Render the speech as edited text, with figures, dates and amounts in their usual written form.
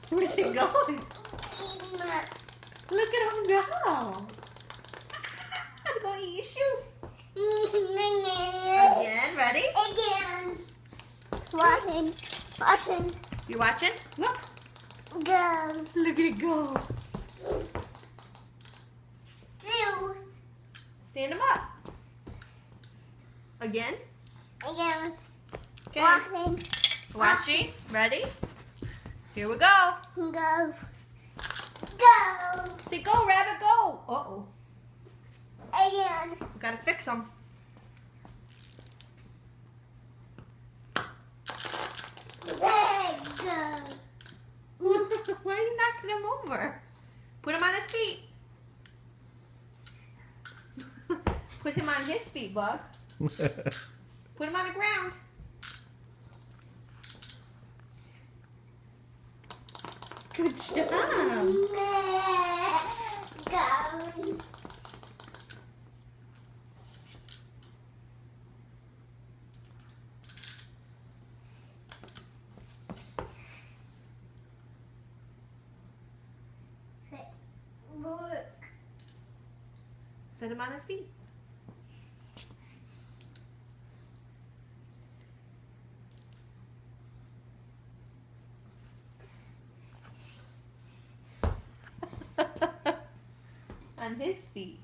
Where's he going? Look at him go. He's going to eat your shoe. Again, ready? Again. Watching. You watching? Look. Go. Look at it go. Two. Stand him up. Again. Again. Okay. Watching. Ready? Here we go. Go. Go. Say go, rabbit, go. Uh-oh. Again. We gotta fix him. There go. Why are you knocking him over? Put him on his feet. Put him on his feet, Bug. Put him on the ground. Good job. Go. Look. Set him on his feet. On his feet.